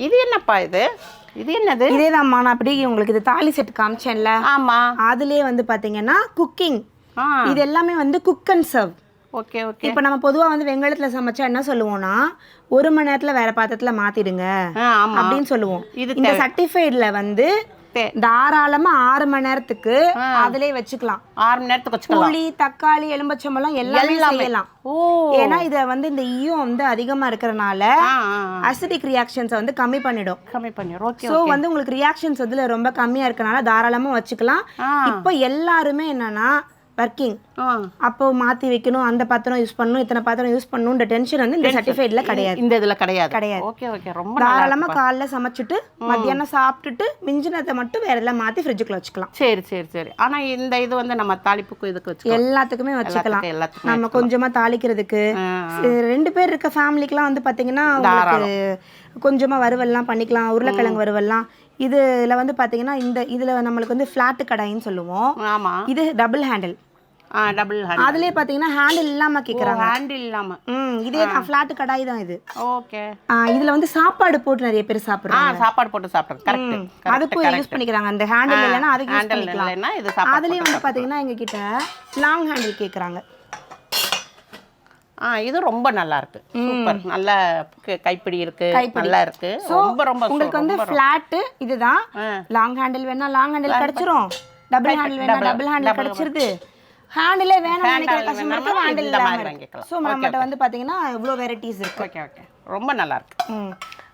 இது என்னப்பா இது? இது என்னது? இதேதாம்மா, நான் அப்படியே உங்களுக்கு இது தாலி செட் காமிச்சேன்ல. ஆமா. அதுலயே வந்து பாத்தீங்கன்னா குக்கிங். ஆ. இது எல்லாமே வந்து cook and serve. Okay okay. இப்போ நம்ம பொதுவா வந்து வெங்காயத்துல சமைச்சா என்ன சொல்லுவோம்னா 1 மணி நேரத்துல வேற பாத்திரத்துல மாத்திடுங்க ஆமா. அப்படின்னு சொல்லுவோம். இது இந்த சர்டிஃபைட்ல வந்து தாராளமா 6 மணி நேரத்துக்கு அதிலே வச்சுக்கலாம். 6 மணி நேரத்துக்கு வச்சுக்கலாம். புளி, தக்காளி, எலும்பச்சம்பழம் எல்லாமே செய்யலாம். ஏன்னா இத வந்து இந்த ஈயம் வந்து அதிகமா இருக்கறனால அசிடிக் ரியாக்ஷன்ஸ் வந்து கம்மி பண்ணிடும். ஓகே. சோ வந்து உங்களுக்கு ரியாக்ஷன்ஸ் அதுல ரொம்ப கம்மியா இருக்கனால தாராளமா வச்சுக்கலாம். இப்போ எல்லாருமே என்னன்னா வர்க்கிங், அப்போ மாத்தி வைக்கணும், அந்த பாத்திரம் யூஸ் பண்ணணும், இத்தனை பாத்திரம் யூஸ் பண்ணணும்ன்ற டென்ஷன் வந்து இந்த சர்டிஃபைட்ல கிடையாது. இந்த இதுல கிடையாது. Okay okay. ரொம்ப தாராளமா காலைல சமைச்சிட்டு மத்தியானம் சாப்பிட்டுட்டு மிஞ்சினதை மட்டும் வேற எல்லாம் மாத்தி ஃப்ரிட்ஜுக்குள்ள வச்சுக்கலாம். சரி. ஆனா இந்த இது வந்து நம்ம தாளிப்புக்கு இதுக்கு வச்சுக்கலாம். எல்லாத்துக்குமே வச்சுக்கலாம். நம்ம கொஞ்சமா தாளிக்கிறதுக்கு 2 பேர் இருக்க ஃபேமிலிக்குலாம் வந்து பாத்தீங்கன்னா உங்களுக்கு கொஞ்சமா வறுவல்லாம் பண்ணிக்கலாம். உருளைக்கிழங்கு வறுவல்லாம். இதுல வந்து பாத்தீங்கன்னா இந்த இதுல நம்மளுக்கு வந்து ஃபிளாட் கடாயின்னு சொல்லுவோம். ஆமா. இது டபுள் ஹேண்டில். Double handle. அதுலயே பாத்தீங்கன்னா ஹேண்டில் இல்லாம கேக்குறாங்க. ஹேண்டில் இல்லாம. இதே தான் ஃபிளாட் கடாய் தான் இது. ஓகே. இதுல வந்து சாப்பாடு போட்டு நிறைய பேர் சாப்பிடுறாங்க. சாப்பாடு போட்டு சாப்பிடுறாங்க. கரெக்ட். அதுக்கு யூஸ் பண்ணிக்கிறாங்க. அந்த ஹேண்டில் இல்லனா அதுக்கு யூஸ் ஹேண்டில் பண்ணிக்கலாம். இல்லனா இது சாப்பாடு. அதுலயே வந்து பாத்தீங்கன்னா எங்க கிட்ட லாங் ஹேண்டில் கேக்குறாங்க. இது ரொம்ப நல்லா இருக்கு. சூப்பர். நல்ல கைப்பிடி இருக்கு. நல்லா இருக்கு. ரொம்ப உங்களுக்கு வந்து ஃபிளாட் இதுதான். லாங் ஹேண்டில் வேணா லாங் ஹேண்டில் கிடைச்சிரும். டபுள் ஹேண்டில் வேணா டபுள் ஹேண்டில் கிடைச்சிருது. ஹேண்டிலே வேணும் நினைக்கிற கஸ்டமருக்கு ஹேண்டில் இல்லாம வாங்கிக்கலாம். சோ நம்மட்ட வந்து பாத்தீங்கன்னா இவ்ளோ வெரைட்டிஸ் இருக்கு. ஓகே. ரொம்ப நல்லா இருக்கு.